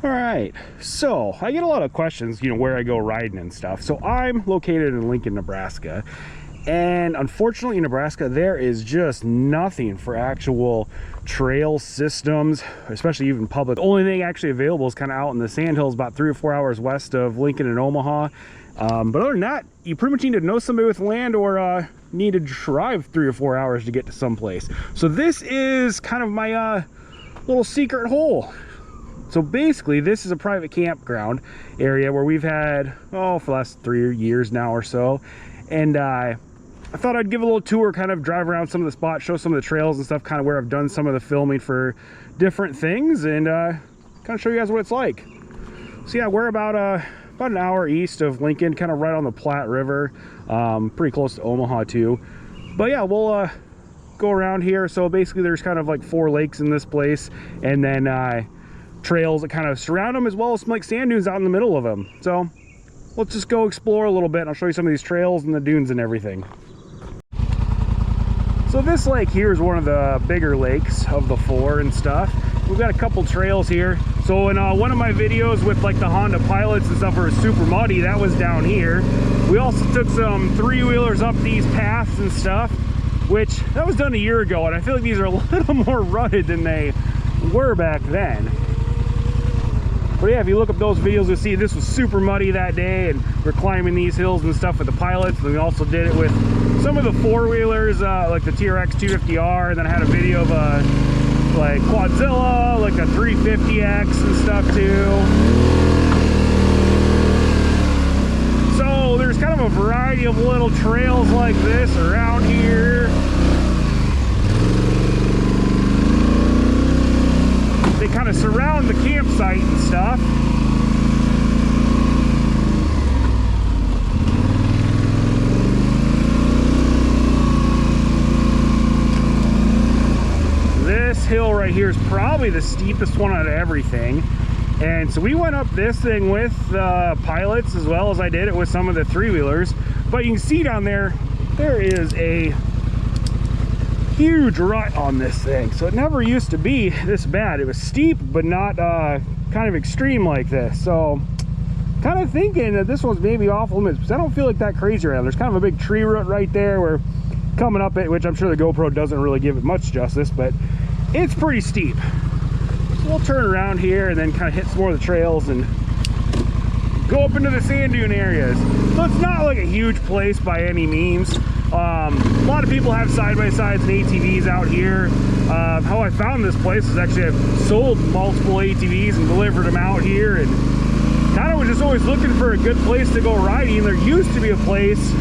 All right, so I get a lot of questions, where I go riding and stuff. So I'm located in Lincoln, Nebraska, and unfortunately in Nebraska there is just nothing for actual trail systems, especially even public. The only thing actually available is kind of out in the Sandhills, about 3 or 4 hours west of Lincoln and Omaha. But other than that, you pretty much need to know somebody with land or need to drive 3 or 4 hours to get to someplace. So this is kind of my little secret hole. So basically this is a private campground area where we've had, for the last 3 years now or so. And I thought I'd give a little tour, kind of drive around some of the spots, show some of the trails and stuff, kind of where I've done some of the filming for different things, and kind of show you guys what it's like. So yeah, we're about an hour east of Lincoln, kind of right on the Platte River, pretty close to Omaha too. But yeah, we'll go around here. So basically there's kind of like 4 lakes in this place, and then trails that kind of surround them, as well as some like sand dunes out in the middle of them. So let's just go explore a little bit, and I'll show you some of these trails and the dunes and everything. So this lake here is one of the bigger lakes of the 4 and stuff. We've got a couple trails here. So in one of my videos with like the Honda Pilots and stuff where it's super muddy, that was down here. We also took some 3-wheelers up these paths and stuff, which that was done a year ago, and I feel like these are a little more rutted than they were back then. But yeah, if you look up those videos, you'll see this was super muddy that day, and we're climbing these hills and stuff with the Pilots. And we also did it with some of the 4-wheelers, like the TRX 250R, and then I had a video of like Quadzilla, like a 350X and stuff too. So there's kind of a variety of little trails like this around here. They kind of surround the campsite and stuff. This hill right here is probably the steepest one out of everything. And so we went up this thing with the Pilots, as well as I did it with some of the 3-wheelers. But you can see down there, there is a huge rut on this thing. So it never used to be this bad. It was steep, but not kind of extreme like this. So kind of thinking that this one's maybe off limits, because I don't feel like that crazy around. There's kind of a big tree root right there. We're coming up it, which I'm sure the GoPro doesn't really give it much justice, but it's pretty steep. So we'll turn around here and then kind of hit some more of the trails and go up into the sand dune areas. So it's not like a huge place by any means. A lot of people have side-by-sides and ATVs out here. How I found this place is actually I've sold multiple ATVs and delivered them out here, and kind of was just always looking for a good place to go riding. There used to be a place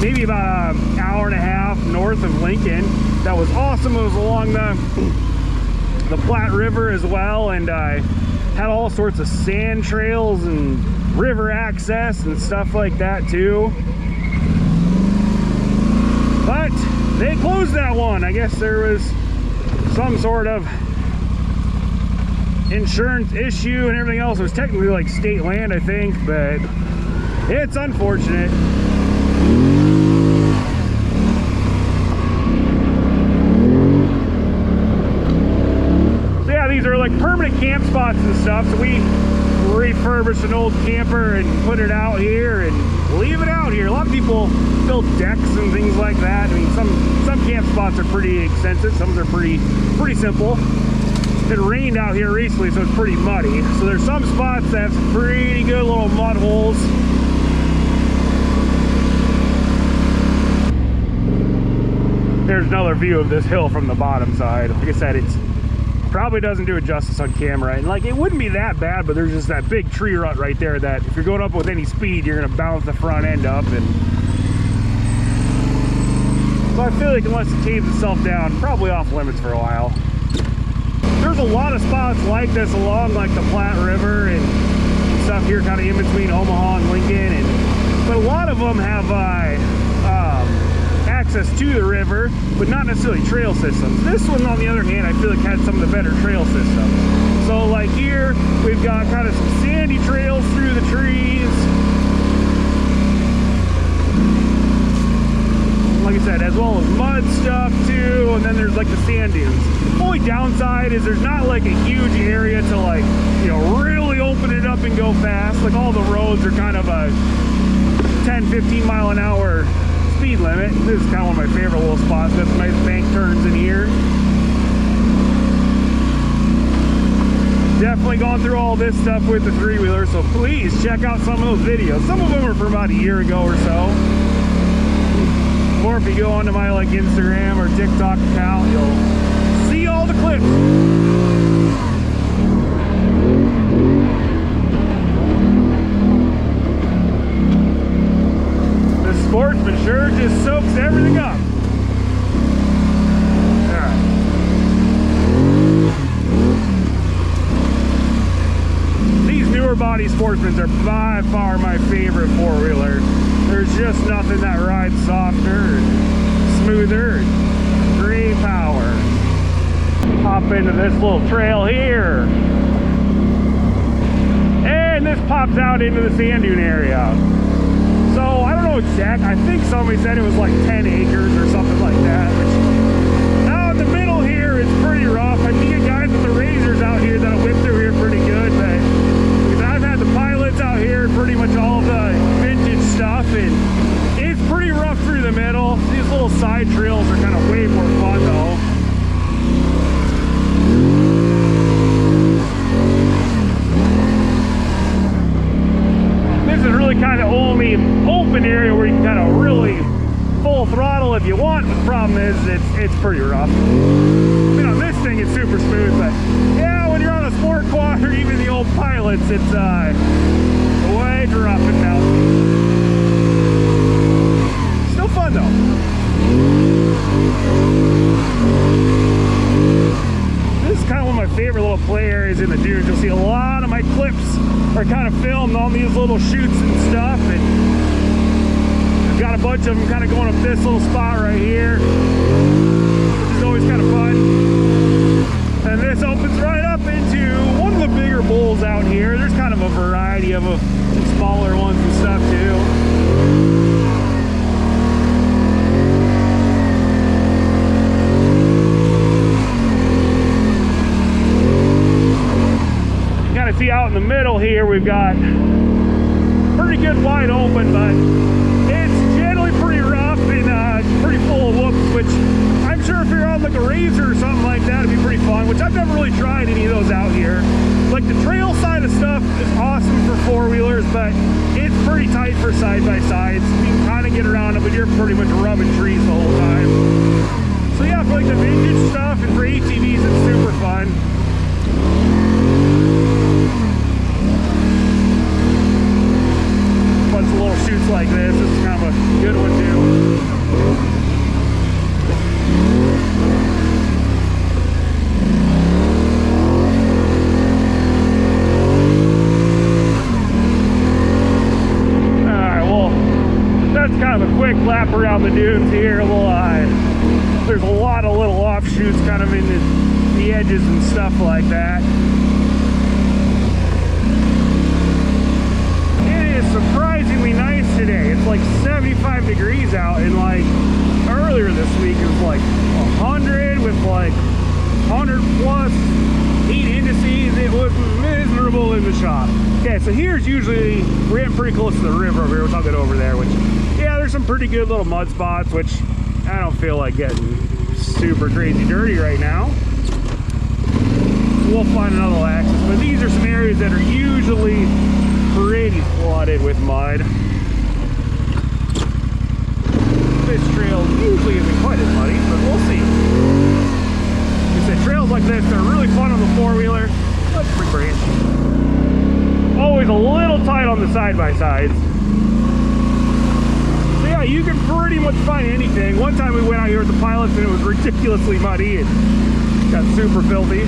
maybe about an hour and a half north of Lincoln that was awesome. It was along the Platte River as well, and I had all sorts of sand trails and river access and stuff like that too. But they closed that one. I guess there was some sort of insurance issue and everything else. It was technically like state land, I think, but it's unfortunate. So yeah, these are like permanent camp spots and stuff. So we refurbished an old camper and put it out here and leave it out here. A lot of people build decks and things like that. I mean, some camp spots are pretty extensive, some are pretty simple. It rained out here recently, so it's pretty muddy. So there's some spots that have some pretty good little mud holes. There's another view of this hill from the bottom side. Like I said, it's probably doesn't do it justice on camera, and like it wouldn't be that bad, but there's just that big tree rut right there that if you're going up with any speed, you're gonna bounce the front end up. And so I feel like unless it caves itself down, probably off limits for a while. There's a lot of spots like this along like the Platte River and stuff here, kind of in between Omaha and Lincoln, but a lot of them have access to the river, but not necessarily trail systems. This one, on the other hand, I feel like had some of the better trail systems. So like here, we've got kind of some sandy trails through the trees. Like I said, as well as mud stuff too, and then there's like the sand dunes. The only downside is there's not like a huge area to like, really fast. Like all the roads are kind of a 10-15 mile an hour speed limit. This is kind of one of my favorite little spots. Got some nice bank turns in here. Definitely gone through all this stuff with the three-wheeler, so please check out some of those videos. Some of them are from about a year ago or so. Or if you go onto my like Instagram or TikTok account, you'll see all the clips. The Sportsman sure just soaks everything up. Body Sportsmans are by far my favorite four-wheeler. There's just nothing that rides softer and smoother and great power. Hop into this little trail here, and this pops out into the sand dune area. So I don't know exact, I think somebody said it was like 10 acres or something like that, which out in the middle here it's pretty rough. I can get guys with the razors out here that'll whip through here pretty good, but out here, pretty much all the vintage stuff, and it's pretty rough through the middle. These little side trails are kind of way more fun though. This is really kind of only open area where you can kind of really full throttle if you want. The problem is it's pretty rough. You know, this thing is super smooth, but yeah, when you're on a sport quad or even the old pilots, it's way rough and mountain. Still fun though. This is kind of one of my favorite little play areas in the dunes. You'll see a lot of my clips are kind of filmed on these little chutes and stuff, and I've got a bunch of them kind of going up this little spot right here, which is always kind of fun. And this opens right up into one of the bigger bowls out here. There's kind of a variety of some smaller ones and stuff too. You gotta see out in the middle here, we've got pretty good wide open, but it's generally pretty rough and pretty full of whoops, which I'm sure if you're on like a razor or something like that, it'd be pretty fun, which I've never really tried any of those out here. Like the trail side of stuff is awesome for four-wheelers, but it's pretty tight for side-by-sides. You can kind of get around it, but you're pretty much rubbing trees the whole time. So yeah, for like the vintage stuff and for ATVs, it's super fun. Bunch of little chutes like this. This is kind of a good one too. Kind of a quick lap around the dunes here. There's a lot of little offshoots kind of in the edges and stuff like that. It is surprisingly nice today. It's like 75 degrees out, and like earlier this week it was like 100 with like 100 plus heat indices. It was miserable in the shop. Okay, so here's usually, we're getting pretty close to the river over here. We're talking over there, which, yeah, there's some pretty good little mud spots, which I don't feel like getting super crazy dirty right now. We'll find another access, but these are some areas that are usually pretty flooded with mud. This trail usually isn't quite as muddy, but we'll see. Like I said, trails like this, they're really fun on the four-wheeler. That's pretty branch. Always a little tight on the side-by-sides. So yeah, you can pretty much find anything. One time we went out here with the pilots and it was ridiculously muddy and got super filthy.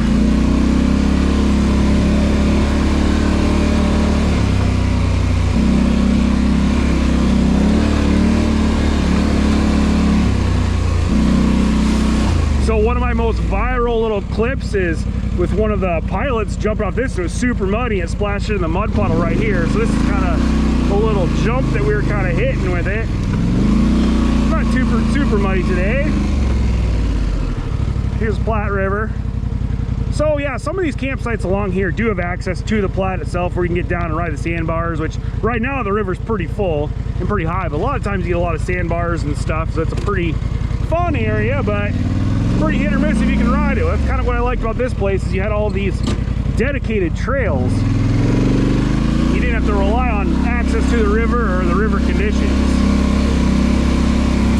So one of my most viral little clips is with one of the pilots jumping off this. It was super muddy and splashed in the mud puddle right here. So this is kind of a little jump that we were kind of hitting with it. Not super muddy today. Here's Platte River. So yeah, some of these campsites along here do have access to the Platte itself, where you can get down and ride the sandbars, which right now the river's pretty full and pretty high, but a lot of times you get a lot of sandbars and stuff, so it's a pretty fun area, but pretty hit or miss if you can ride it. That's kind of what I liked about this place, is you had all these dedicated trails. You didn't have to rely on access to the river or the river conditions.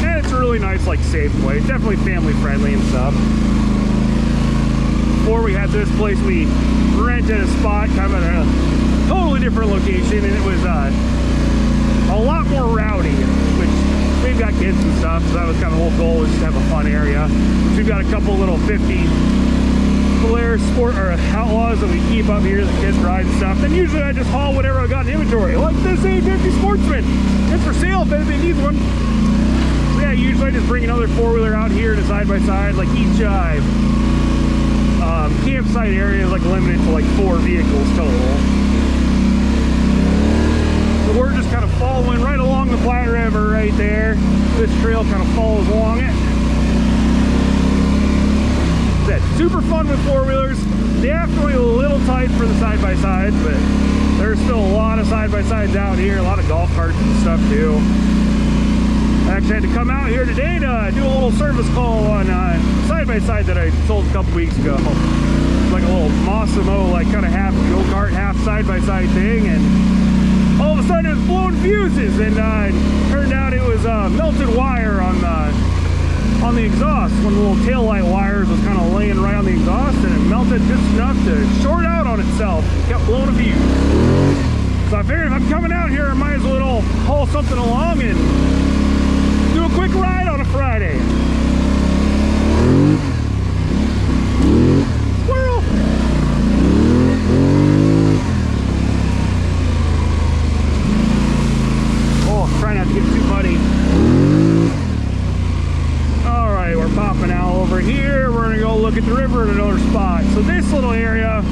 And it's a really nice, like, safe place. Definitely family friendly and stuff. Before we had this place, we rented a spot kind of at a totally different location, and it was a lot more rowdy, which we've got kids and stuff, so that was kind of the whole goal, was just to have a fun area. So we've got a couple little 50 Polaris sport or Outlaws that we keep up here, the kids ride and stuff. Then usually I just haul whatever I got in inventory, like this A50 Sportsman. It's for sale if anybody needs one. Yeah, usually I just bring another four-wheeler out here to side-by-side, like each campsite area is like limited to like 4 vehicles total. So we're just kind of following right along the Platte River right there. This trail kind of follows along it. That's super fun with four-wheelers. Definitely a little tight for the side-by-sides, but there's still a lot of side-by-sides out here, a lot of golf carts and stuff too. I actually had to come out here today to do a little service call on side-by-side that I sold a couple weeks ago. It's like a little Massimo, like kind of half go-kart, half side-by-side thing, and all of a sudden it was blowing fuses, and turned out it was melted wire on the exhaust. One of the little tail light wires was kind of laying right on the exhaust, and it melted just enough to short out on itself. It kept blowing a fuse. So I figured if I'm coming out here, I might as well haul something along and do a quick ride on a Friday. Squirrel! Oh, try not to get too muddy. Alright, we're popping out over here. We're gonna go look at the river at another spot. So this little area,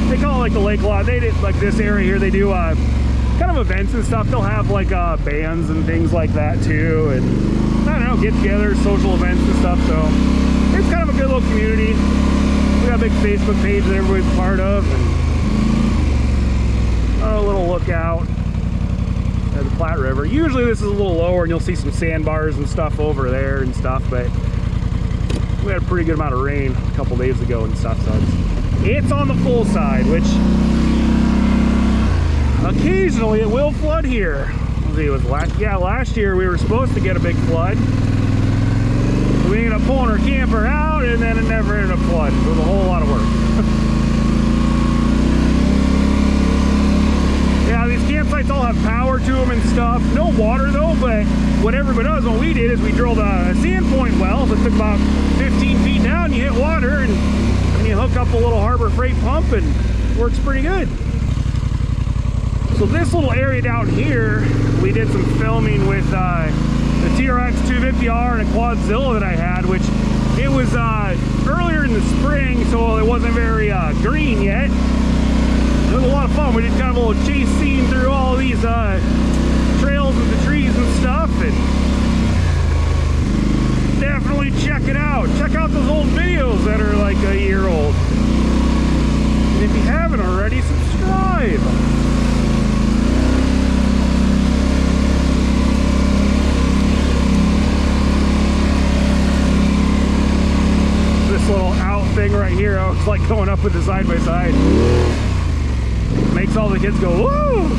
they call it like the lake lot. They did like this area here, they do kind of events and stuff. They'll have like bands and things like that too, and I don't know, get-togethers, social events and stuff. So it's kind of a good little community. We got a big Facebook page that everybody's part of, and a little lookout at the Platte River. Usually this is a little lower, and you'll see some sandbars and stuff over there and stuff, but we had a pretty good amount of rain a couple days ago and stuff, so it's on the full side, which occasionally it will flood here. Let's see, it was last year we were supposed to get a big flood. We ended up pulling our camper out, and then it never ended up flooding. It was a whole lot of work. Yeah, these campsites all have power to them and stuff. No water though, but what everybody does, what we did is we drilled a sand point well. So it took about 15 feet down, you hit water, and you hook up a little Harbor Freight pump, and it works pretty good. So this little area down here, we did some filming with the TRX 250R and a Quadzilla that I had, which it was earlier in the spring, so it wasn't very green yet. It was a lot of fun. We did kind of a little chase scene through all these trails and the trees and stuff, and definitely check it out. Check out those old videos that are like a year old. And if you haven't already, subscribe. This little out thing right here, I was like going up with the side-by-side. Makes all the kids go, woo!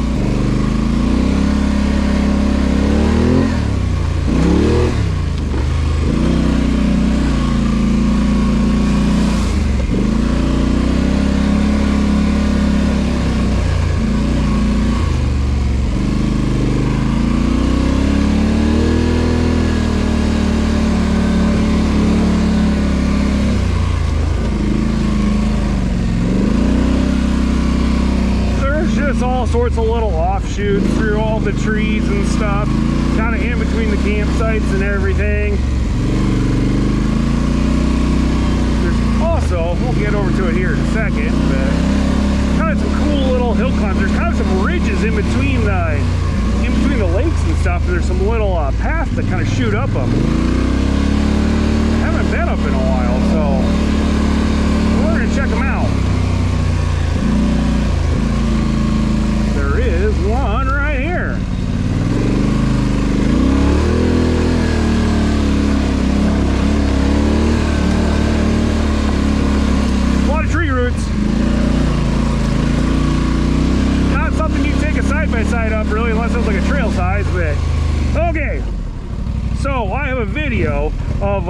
All sorts of little offshoots through all the trees and stuff, kind of in between the campsites and everything. There's also, we'll get over to it here in a second, but kind of some cool little hill climbs. There's kind of some ridges in between the lakes and stuff, and there's some little paths that kind of shoot up them. I haven't been up in a while, so we're gonna check them out. my side up really, unless it was like a trail size, but okay. So I have a video of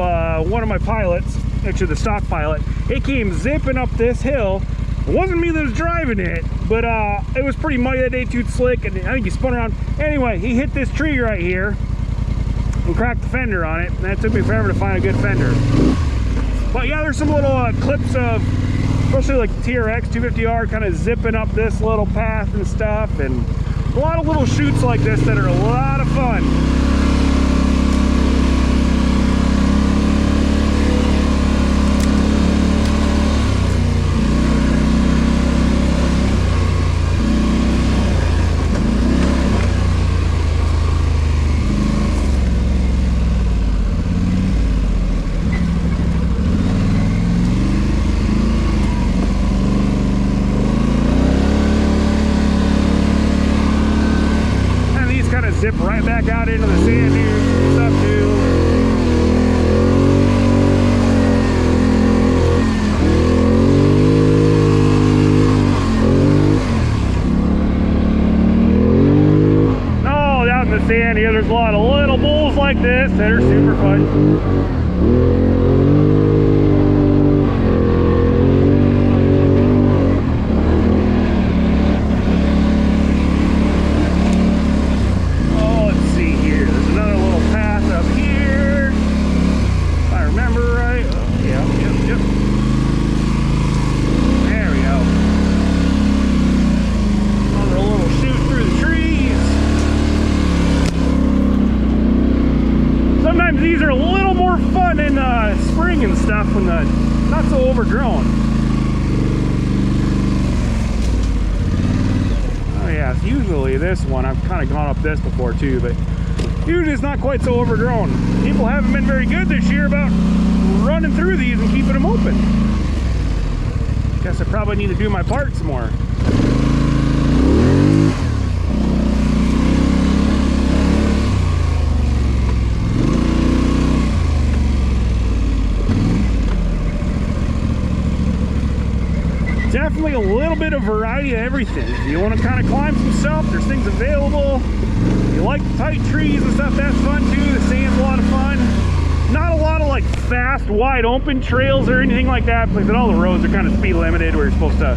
one of my pilots, actually the stock pilot. It came zipping up this hill. It wasn't me that was driving it, but it was pretty muddy that day, too slick, and I think he spun around. Anyway, he hit this tree right here and cracked the fender on it, and that took me forever to find a good fender. But yeah, there's some little clips of, especially like the TRX 250R kind of zipping up this little path and stuff, and a lot of little chutes like this that are a lot of fun. Zip right back out into the sand dunes and stuff too. Oh, out in the sand here, there's a lot of little bowls like this that are super fun. These are a little more fun in spring and stuff when the not so overgrown. Oh yeah, usually this one, I've kind of gone up this before too, but usually it's not quite so overgrown. People haven't been very good this year about running through these and keeping them open. Guess I probably need to do my part some more. Definitely a little bit of variety of everything. If you want to kind of climb some stuff, there's things available. If you like tight trees and stuff, that's fun too. The sand's a lot of fun. Not a lot of like fast, wide open trails or anything like that, because all the roads are kind of speed limited where you're supposed to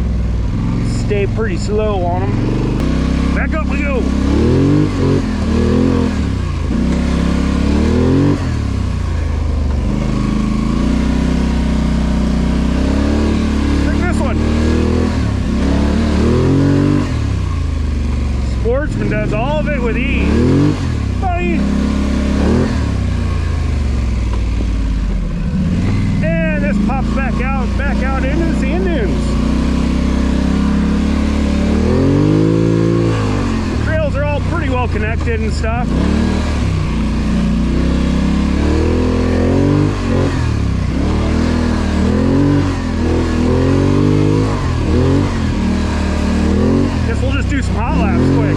stay pretty slow on them. Back up we go. Sportsman does all of it with ease. Buddy. And this pops back out into the sand dunes. The trails are all pretty well connected and stuff. Guess we'll just do some hot laps quick.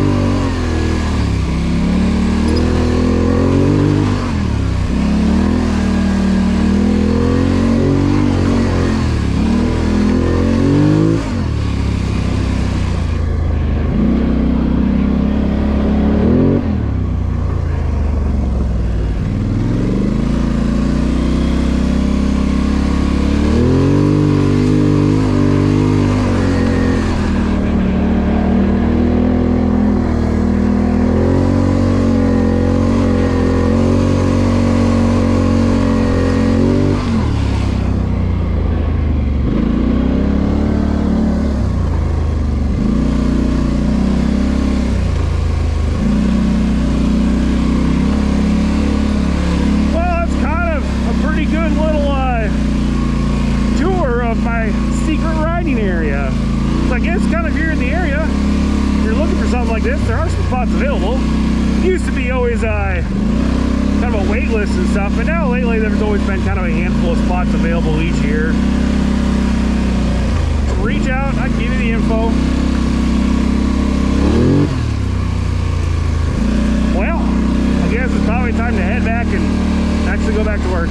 Like this, there are some spots available. It used to be always kind of a wait list and stuff, but now lately there's always been kind of a handful of spots available each year. So reach out, I can give you the info. Well, I guess it's probably time to head back and actually go back to work.